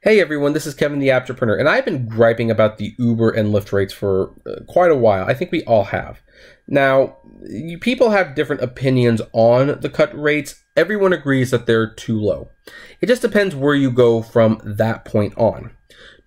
Hey everyone, this is Kevin the Apptrepreneur, and I've been griping about the Uber and Lyft rates for quite a while. I think we all have. Now, people have different opinions on the cut rates. Everyone agrees that they're too low. It just depends where you go from that point on.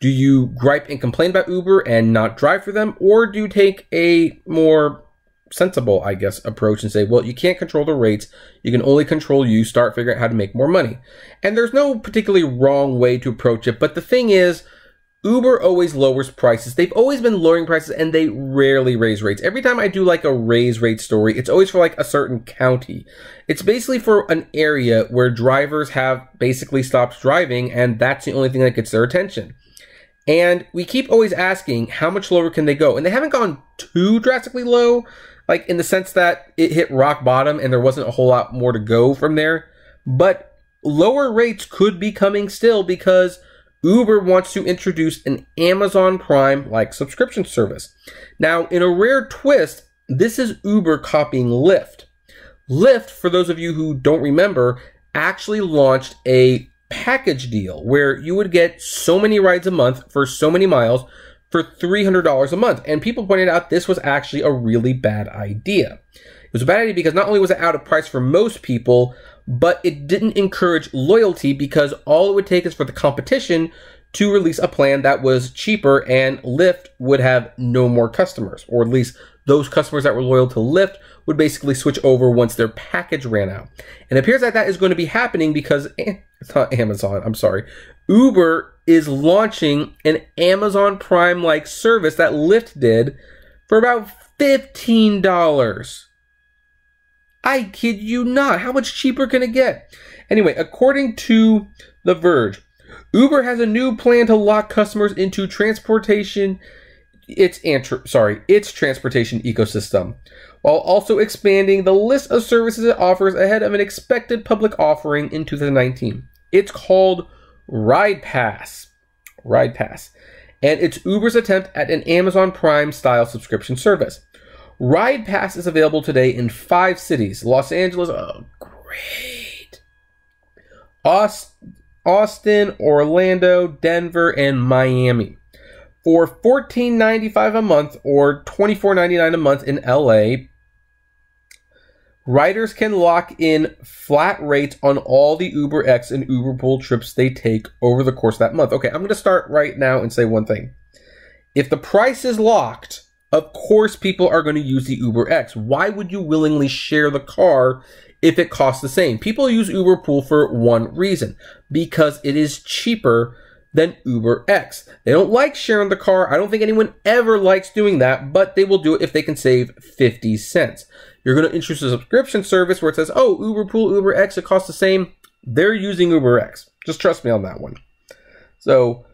Do you gripe and complain about Uber and not drive for them, or do you take a more sensible, I guess, approach and say, well, you can't control the rates, you can only control you, start figuring out how to make more money. And there's no particularly wrong way to approach it, but the thing is, Uber always lowers prices. They've always been lowering prices and they rarely raise rates. Every time I do like a raise rate story, it's always for like a certain county. It's basically for an area where drivers have basically stopped driving and that's the only thing that gets their attention. And we keep always asking, how much lower can they go? And they haven't gone too drastically low, like in the sense that it hit rock bottom and there wasn't a whole lot more to go from there. But lower rates could be coming still because Uber wants to introduce an Amazon Prime-like subscription service. Now, in a rare twist, this is Uber copying Lyft. Lyft, for those of you who don't remember, actually launched a package deal where you would get so many rides a month for so many miles for $300 a month. And people pointed out this was actually a really bad idea. It was a bad idea because not only was it out of price for most people, but it didn't encourage loyalty because all it would take is for the competition to release a plan that was cheaper and Lyft would have no more customers, or at least those customers that were loyal to Lyft would basically switch over once their package ran out. And it appears that that is going to be happening because it's not Amazon, I'm sorry. Uber is launching an Amazon Prime-like service that Lyft did for about $15. I kid you not. How much cheaper can it get? Anyway, according to The Verge, Uber has a new plan to lock customers into its transportation ecosystem, while also expanding the list of services it offers ahead of an expected public offering in 2019. It's called Ride Pass. Ride Pass. And it's Uber's attempt at an Amazon Prime-style subscription service. Ride Pass is available today in 5 cities. Los Angeles, oh great. Austin, Orlando, Denver, and Miami. For $14.95 a month or $24.99 a month in LA, riders can lock in flat rates on all the UberX and Uberpool trips they take over the course of that month. Okay, I'm going to start right now and say one thing. If the price is locked, of course people are going to use the UberX. Why would you willingly share the car if it costs the same? People use Uberpool for one reason, because it is cheaper than UberX. They don't like sharing the car. I don't think anyone ever likes doing that, but they will do it if they can save 50 cents. You're going to introduce a subscription service where it says, oh, Uberpool, UberX, it costs the same. They're using UberX. Just trust me on that one. So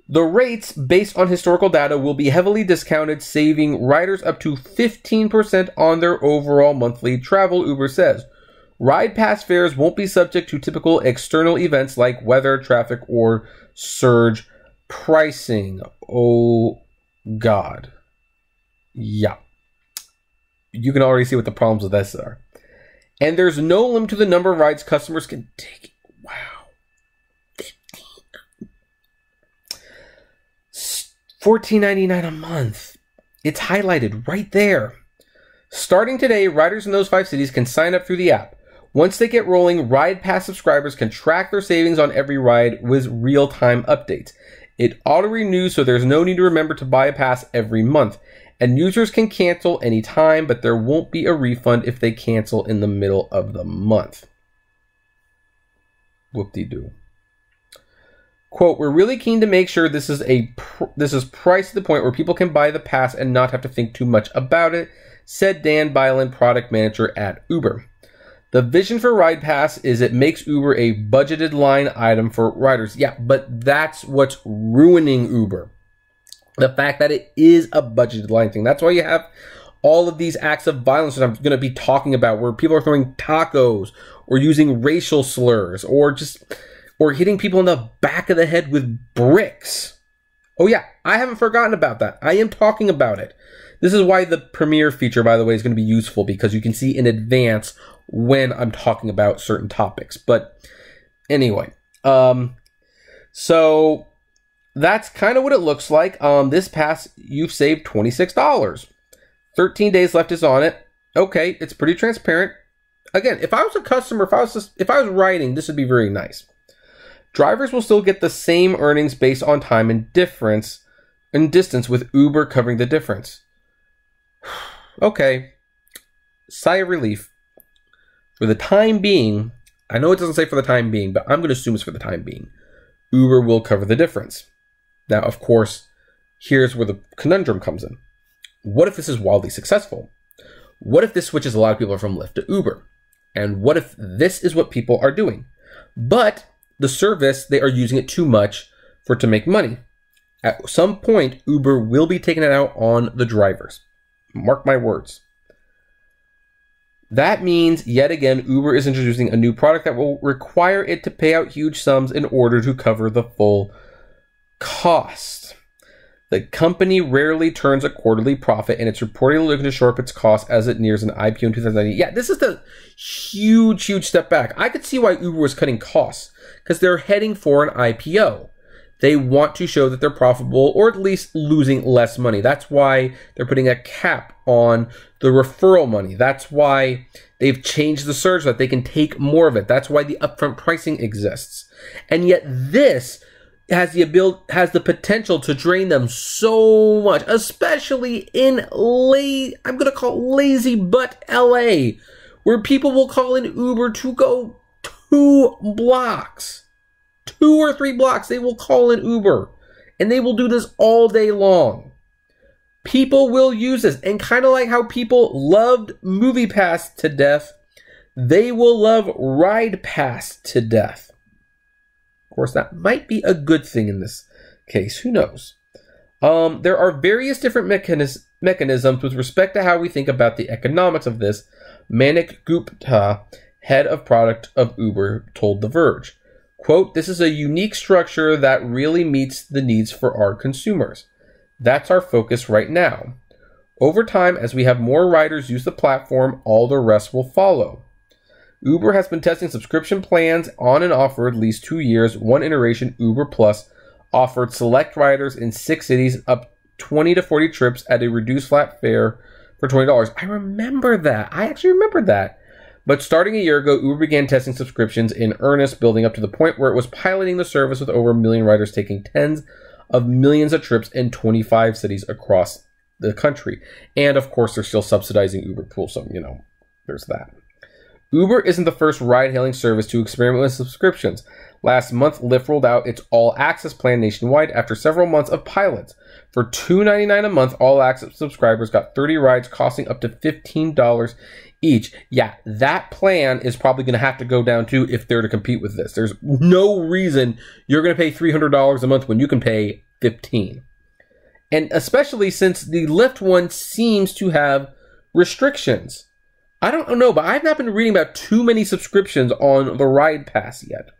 the rates based on historical data will be heavily discounted, saving riders up to 15% on their overall monthly travel, Uber says. Ride Pass fares won't be subject to typical external events like weather, traffic, or surge pricing. Oh, God. Yeah. You can already see what the problems with this are. And there's no limit to the number of rides customers can take. Wow. 15. $14.99 a month. It's highlighted right there. Starting today, riders in those 5 cities can sign up through the app. Once they get rolling, Ride Pass subscribers can track their savings on every ride with real-time updates. It auto-renews, so there's no need to remember to buy a pass every month. And users can cancel anytime, but there won't be a refund if they cancel in the middle of the month. Whoop-de-doo. Quote, we're really keen to make sure this is priced to the point where people can buy the pass and not have to think too much about it, said Dan Byland, product manager at Uber. The vision for Ride Pass is it makes Uber a budgeted line item for riders. Yeah, but that's what's ruining Uber. The fact that it is a budgeted line thing. That's why you have all of these acts of violence that I'm going to be talking about, where people are throwing tacos or using racial slurs or hitting people in the back of the head with bricks. Oh yeah, I haven't forgotten about that. I am talking about it. This is why the Premiere feature, by the way, is going to be useful, because you can see in advance when I'm talking about certain topics. But anyway, So that's kind of what it looks like. This pass, you've saved $26. 13 days left is on it. Okay, it's pretty transparent. Again, if I was a customer, if I was riding, this would be very nice. Drivers will still get the same earnings based on time and distance, with Uber covering the difference. Okay, sigh of relief. For the time being, I know it doesn't say for the time being, but I'm going to assume it's for the time being. Uber will cover the difference. Now, of course, here's where the conundrum comes in. What if this is wildly successful? What if this switches a lot of people from Lyft to Uber? And what if this is what people are doing? But the service, they are using it too much for it to make money. At some point, Uber will be taking it out on the drivers. Mark my words. That means, yet again, Uber is introducing a new product that will require it to pay out huge sums in order to cover the full cost. The company rarely turns a quarterly profit, and it's reportedly looking to shore up its costs as it nears an IPO in 2019. Yeah, this is the huge step back. I could see why Uber was cutting costs, because they're heading for an IPO. They want to show that they're profitable, or at least losing less money. That's why they're putting a cap on the referral money. That's why they've changed the surge so that they can take more of it. That's why the upfront pricing exists. And yet this has the potential to drain them so much, especially in I'm going to call it lazy butt LA, where people will call in Uber to go 2 blocks. 2 or 3 blocks, they will call in Uber. And they will do this all day long. People will use this. And kind of like how people loved Movie Pass to death, they will love Ride Pass to death. Of course, that might be a good thing in this case. Who knows? There are various different mechanisms with respect to how we think about the economics of this, Manik Gupta, head of product of Uber, told The Verge. Quote, "This is a unique structure that really meets the needs for our consumers. That's our focus right now. Over time, as we have more riders use the platform, all the rest will follow. Uber has been testing subscription plans on and off for at least 2 years. One iteration, Uber Plus, offered select riders in 6 cities up 20 to 40 trips at a reduced flat fare for $20. I remember that. I actually remember that. But starting a year ago, Uber began testing subscriptions in earnest, building up to the point where it was piloting the service with over 1 million riders taking tens of millions of trips in 25 cities across the country. And of course, they're still subsidizing Uber Pool, so, there's that. Uber isn't the first ride-hailing service to experiment with subscriptions. Last month, Lyft rolled out its all-access plan nationwide after several months of pilots. For $2.99 a month, all-access subscribers got 30 rides costing up to $15 each. Yeah, that plan is probably going to have to go down too if they're to compete with this. There's no reason you're going to pay $300 a month when you can pay $15. And especially since the Lyft one seems to have restrictions. I don't know, but I've not been reading about too many subscriptions on the Ride Pass yet.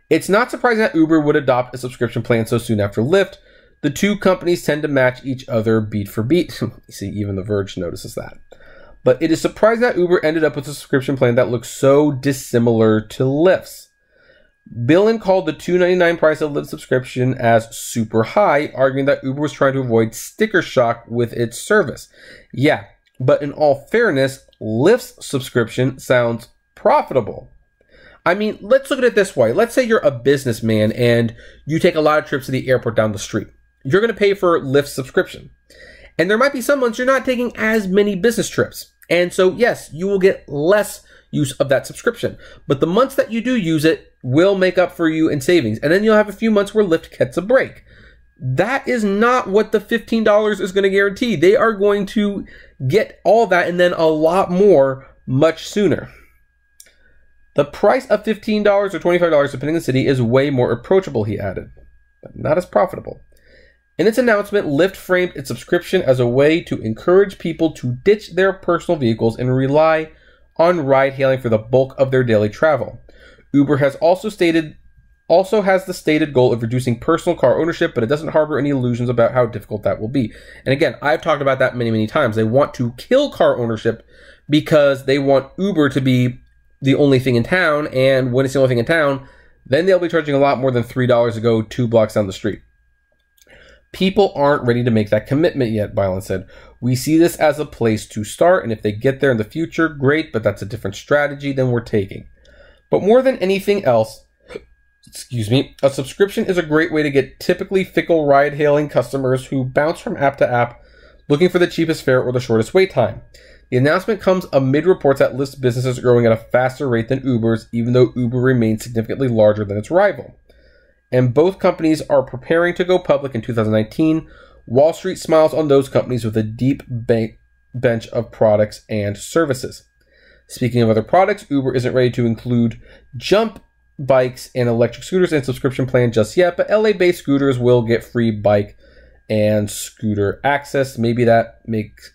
It's not surprising that Uber would adopt a subscription plan so soon after Lyft. The two companies tend to match each other beat for beat. See, even The Verge notices that. But it is surprising that Uber ended up with a subscription plan that looks so dissimilar to Lyft's. Billen called the $2.99 price of Lyft subscription as super high, arguing that Uber was trying to avoid sticker shock with its service. Yeah, but in all fairness, Lyft's subscription sounds profitable. I mean, let's look at it this way. Let's say you're a businessman and you take a lot of trips to the airport down the street. You're going to pay for Lyft's subscription. And there might be some months you're not taking as many business trips. And so, yes, you will get less use of that subscription. But the months that you do use it will make up for you in savings. And then you'll have a few months where Lyft gets a break. That is not what the $15 is going to guarantee. They are going to get all that and then a lot more much sooner. The price of $15 or $25, depending on the city, is way more approachable, he added, but not as profitable. In its announcement, Lyft framed its subscription as a way to encourage people to ditch their personal vehicles and rely on ride-hailing for the bulk of their daily travel. Uber has also has the stated goal of reducing personal car ownership, but it doesn't harbor any illusions about how difficult that will be. And again, I've talked about that many, many times. They want to kill car ownership because they want Uber to be the only thing in town, and when it's the only thing in town, Then they'll be charging a lot more than $3 to go 2 blocks down the street. People aren't ready to make that commitment yet, Bylan said. We see this as a place to start, and if they get there in the future, great, but that's a different strategy than we're taking. But more than anything else, a subscription is a great way to get typically fickle ride-hailing customers who bounce from app to app looking for the cheapest fare or the shortest wait time. The announcement comes amid reports that Lyft businesses are growing at a faster rate than Uber's, even though Uber remains significantly larger than its rival. And both companies are preparing to go public in 2019. Wall Street smiles on those companies with a deep bench of products and services. Speaking of other products, Uber isn't ready to include Jump bikes and electric scooters in subscription plan just yet, but LA-based scooters will get free bike and scooter access. Maybe that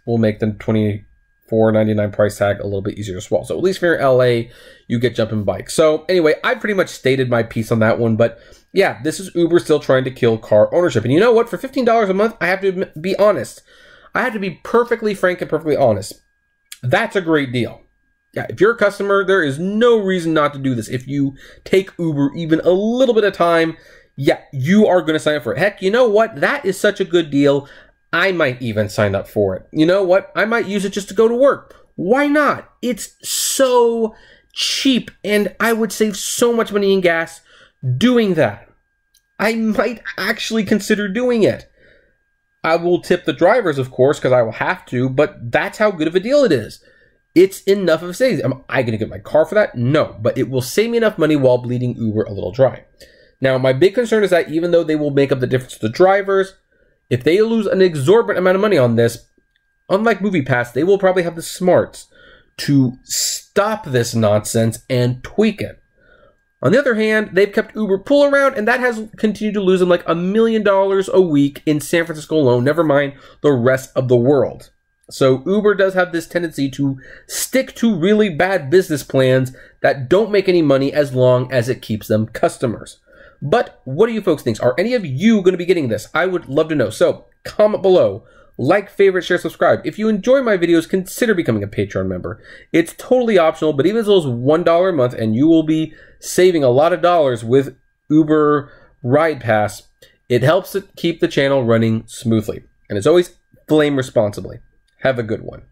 will make the $24.99 price tag a little bit easier to swallow. So at least if you're in LA, you get Jump and bike. So anyway, I pretty much stated my piece on that one, but yeah, this is Uber still trying to kill car ownership. And you know what? For $15 a month, I have to be honest. I have to be perfectly frank and perfectly honest. That's a great deal. Yeah, if you're a customer, there is no reason not to do this. If you take Uber even a little bit of time, yeah, you are going to sign up for it. Heck, you know what? That is such a good deal. I might even sign up for it. You know what? I might use it just to go to work. Why not? It's so cheap, and I would save so much money in gas doing that. I might actually consider doing it. I will tip the drivers, of course, because I will have to, but that's how good of a deal it is. It's enough of a savings. Am I going to get my car for that? No, but it will save me enough money while bleeding Uber a little dry. Now, my big concern is that even though they will make up the difference to the drivers, if they lose an exorbitant amount of money on this, unlike MoviePass, they will probably have the smarts to stop this nonsense and tweak it. On the other hand, they've kept Uber Pool around, and that has continued to lose them like $1 million a week in San Francisco alone, never mind the rest of the world. So Uber does have this tendency to stick to really bad business plans that don't make any money as long as it keeps them customers. But what do you folks think? Are any of you going to be getting this? I would love to know. So comment below, like, favorite, share, subscribe. If you enjoy my videos, consider becoming a Patreon member. It's totally optional, but even as low as $1 a month, and you will be saving a lot of dollars with Uber Ride Pass. It helps keep the channel running smoothly. And as always, flame responsibly. Have a good one.